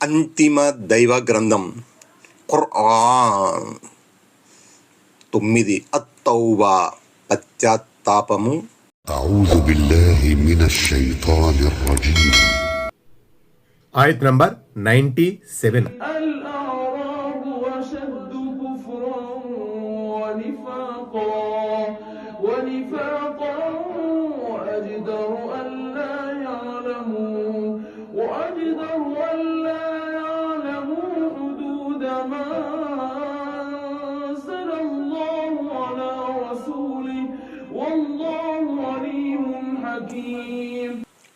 అంతిమ దైవ గ్రంథం ఖుర్ఆన్. 9 అత్తౌబా పశ్చాత్తాపము. అఊజు బిల్లాహి మినష్ షైతానిర్ రజీమ్. ఆయత్ నంబర్ 97.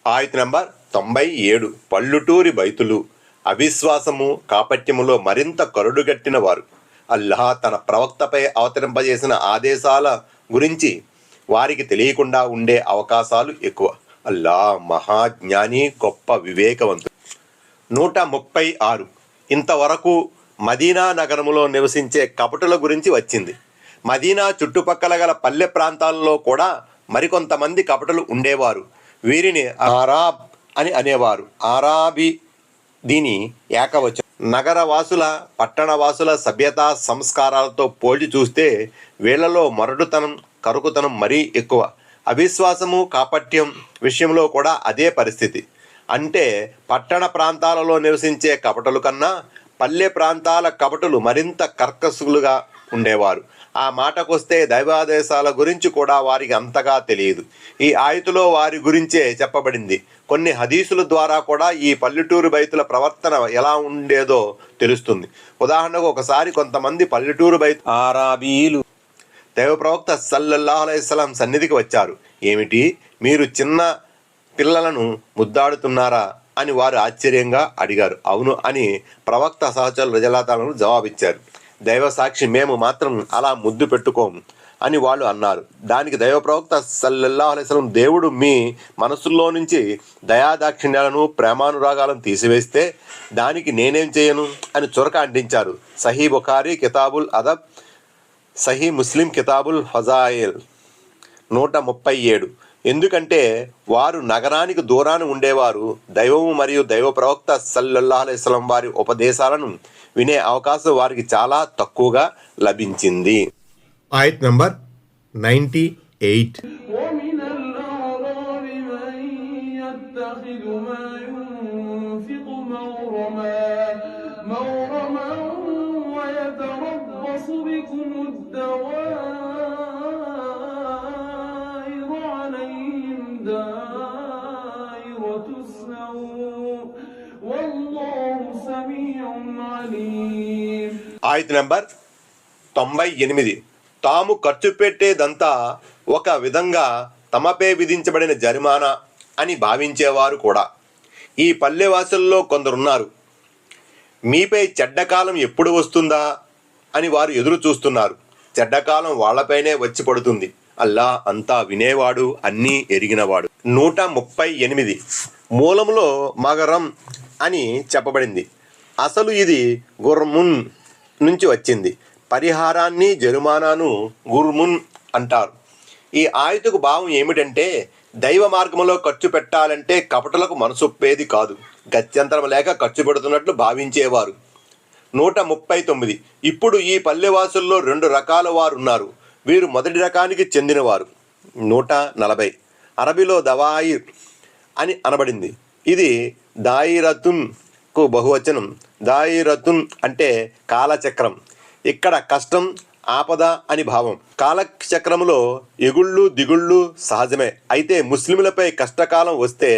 ఆయత్ నంబర్ 97. పల్లుటూరి బైతులు అవిశ్వాసము కాపట్యములో మరింత కరుడుగట్టిన వారు. అల్లాహ్ తన ప్రవక్తపై అవతరింపజేసిన ఆదేశాల గురించి వారికి తెలియకుండా ఉండే అవకాశాలు ఎక్కువ. అల్లాహ్ మహాజ్ఞాని, గొప్ప వివేకవంతుడు. 136. ఇంతవరకు మదీనా నగరములో నివసించే కపటుల గురించి వచ్చింది. మదీనా చుట్టుపక్కల గల పల్లె ప్రాంతాల్లో కూడా మరికొంతమంది కపటులు ఉండేవారు. వీరిని ఆరాబ్ అని అనేవారు. ఆరాబీ దీని ఏకవచనం. నగరవాసుల పట్టణవాసుల సభ్యతా సంస్కారాలతో పోల్చి చూస్తే వీళ్లలో మొరటుతనం, కరుకుతనం మరీ ఎక్కువ. అవిశ్వాసము కాపట్యం విషయంలో కూడా అదే పరిస్థితి. అంటే పట్టణ ప్రాంతాలలో నివసించే కపటుల కన్నా పల్లె ప్రాంతాల కపటులు మరింత కర్కశులుగా ఉండేవారు. ఆ మాటకొస్తే దైవాదేశాల గురించి కూడా వారికి అంతగా తెలియదు. ఈ ఆయతులో వారి గురించే చెప్పబడింది. కొన్ని హదీసుల ద్వారా కూడా ఈ పల్లెటూరు బైతుల ప్రవర్తన ఎలా ఉండేదో తెలుస్తుంది. ఉదాహరణకు ఒకసారి కొంతమంది పల్లెటూరు బైతు ఆరాబీలు దైవ ప్రవక్త సల్లల్లాహు అలైహి వసల్లం సన్నిధికి వచ్చారు. ఏమిటి, మీరు చిన్న పిల్లలను ముద్దాడుతున్నారా అని వారు ఆశ్చర్యంగా అడిగారు. అవును అని ప్రవక్త సహచరులు రజలాతాలను జవాబిచ్చారు. దైవ సాక్షి, మేము మాత్రం అలా ముద్దు పెట్టుకోము అని వాళ్ళు అన్నారు. దానికి దైవ ప్రవక్త సల్లల్లాహు అలైహి వసల్లం, దేవుడు మీ మనసుల్లో నుంచి దయాదాక్షిణ్యాలను, ప్రేమానురాగాలను తీసివేస్తే దానికి నేనేం చేయను అని చురక అంటించారు. సహీ బుఖారీ కితాబుల్ అదబ్, సహీ ముస్లిం కితాబుల్ ఫజాయిల్. 137. ఎందుకంటే వారు నగరానికి దూరాన ఉండేవారు. దైవము మరియు దైవ ప్రవక్త సల్లల్లాహు అలైహి వసల్లం వారి ఉపదేశాలను వినే అవకాశం వారికి చాలా తక్కువగా లభించింది. ఆయత్ నంబర్ 98. ఆయత్ నంబర్ 98. తాము ఖర్చు పెట్టేదంతా ఒక విధంగా తమపై విధించబడిన జరిమానా అని భావించేవారు కూడా. ఈ పల్లెవాసుల్లో కొందరున్నారు. మీపై చెడ్డకాలం ఎప్పుడు వస్తుందా అని వారు ఎదురు చూస్తున్నారు. చెడ్డకాలం వాళ్లపైనే వచ్చి పడుతుంది. అల్లాహ్ అంతా వినేవాడు, అన్నీ ఎరిగినవాడు. 138. మూలంలో మగరం అని చెప్పబడింది. అసలు ఇది గుర్మున్ నుంచి వచ్చింది. పరిహారాన్ని, జరుమానాను గుర్మున్ అంటారు. ఈ ఆయతుకు భావం ఏమిటంటే, దైవ మార్గంలో ఖర్చు పెట్టాలంటే కపటులకు మనసొప్పేది కాదు. గత్యంతరం లేక ఖర్చు పెడుతున్నట్లు భావించేవారు. 139. ఇప్పుడు ఈ పల్లెవాసుల్లో 2 రకాల వారు ఉన్నారు. వీరు మొదటి రకానికి చెందినవారు. 140. అరబీలో దవాయిర్ అని అనబడింది. ఇది దాయిరతున్ కు బహువచనం. దాయిరతున్ అంటే కాలచక్రం. ఇక్కడ కష్టం, ఆపద అని భావం. కాలచక్రములో ఎగుళ్ళు దిగుళ్ళు సహజమే. అయితే ముస్లింలపై కష్టకాలం వస్తే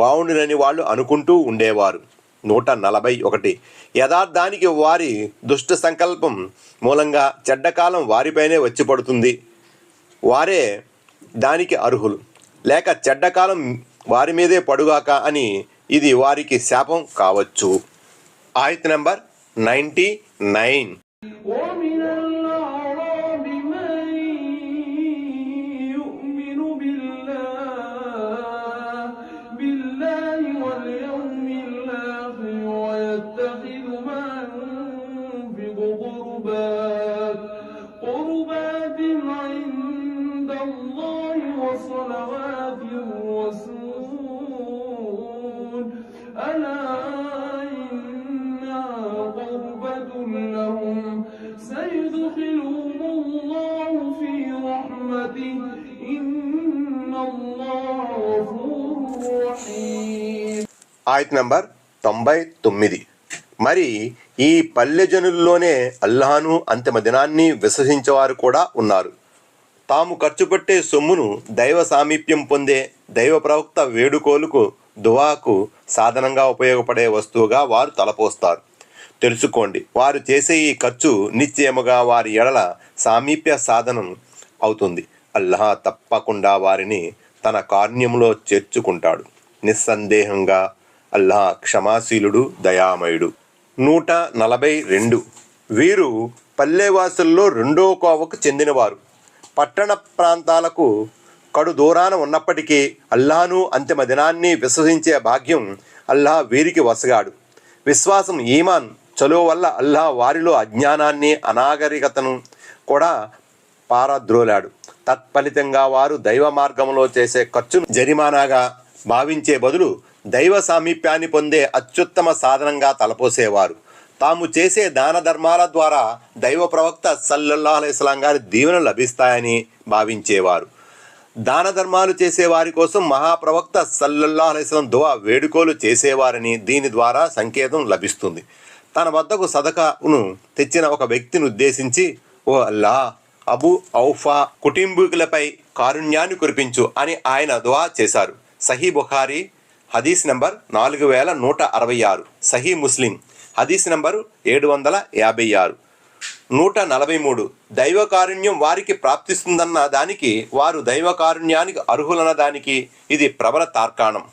బావుండునని వాళ్ళు అనుకుంటూ ఉండేవారు. 141. యథార్థానికి వారి దుష్ట సంకల్పం మూలంగా చెడ్డకాలం వారిపైనే వచ్చి పడుతుంది. వారే దానికి అర్హులు. లేక చెడ్డకాలం వారి మీదే పడుగాక అని ఇది వారికి శాపం కావచ్చు. ఆయత్ నంబర్ 99. ألا ఆయత్ నంబర్ 99. మరి ఈ పల్లె జనుల్లోనే అల్లాహను అంతిమ దినాన్ని విశ్వసించేవారు కూడా ఉన్నారు. తాము ఖర్చు పెట్టే సొమ్మును దైవ సామీప్యం పొందే దైవ ప్రవక్త వేడుకోలుకు దువాకు సాధనంగా ఉపయోగపడే వస్తువుగా వారు తలపోస్తారు. తెలుసుకోండి, వారు చేసే ఈ ఖర్చు నిశ్చయముగా వారి ఎడల సామీప్య సాధనం అవుతుంది. అల్లాహ్ తప్పకుండా వారిని తన కారుణ్యంలో చేర్చుకుంటాడు. నిస్సందేహంగా అల్లాహ్ క్షమాశీలుడు, దయామయుడు. 142. వీరు పల్లెవాసుల్లో రెండో కోవకు చెందినవారు. పట్టణ ప్రాంతాలకు కడు దూరాన ఉన్నప్పటికీ అల్లాహను అంతిమ దినాన్ని విశ్వసించే భాగ్యం అల్లాహ్ వీరికి వసగాడు. విశ్వాసం, ఈమాన్ చలువ వల్ల అల్లాహ్ వారిలో అజ్ఞానాన్ని, అనాగరికతను కూడా పారద్రోలాడు. తత్ఫలితంగా వారు దైవ మార్గంలో చేసే ఖర్చును జరిమానాగా భావించే బదులు దైవ సామీప్యాన్ని పొందే అత్యుత్తమ సాధనంగా తలపోసేవారు. తాము చేసే దాన ధర్మాల ద్వారా దైవ ప్రవక్త సల్లల్లాహు అలైహి వసల్లం గారి దీవెనలు లభిస్తాయని భావించేవారు. దాన ధర్మాలు చేసేవారి కోసం మహాప్రవక్త సల్లల్లాహు అలైహి వసల్లం దువా వేడుకోలు చేసేవారని దీని ద్వారా సంకేతం లభిస్తుంది. తన వద్దకు సదకాను తెచ్చిన ఒక వ్యక్తిని ఉద్దేశించి, ఓ అల్లాహ్, అబూ ఔఫా కుటుంబీకులపై కారుణ్యాన్ని కురిపించు అని ఆయన దువా చేశారు. సహీ బుఖారీ హదీస్ నంబర్ 4166, సహీ ముస్లిం హదీస్ నంబరు 756. 143. దైవ కారుణ్యం వారికి ప్రాప్తిస్తుందన్న దానికి, వారు దైవ కారుణ్యానికి అర్హులన్న దానికి ఇది ప్రబల తార్కాణం.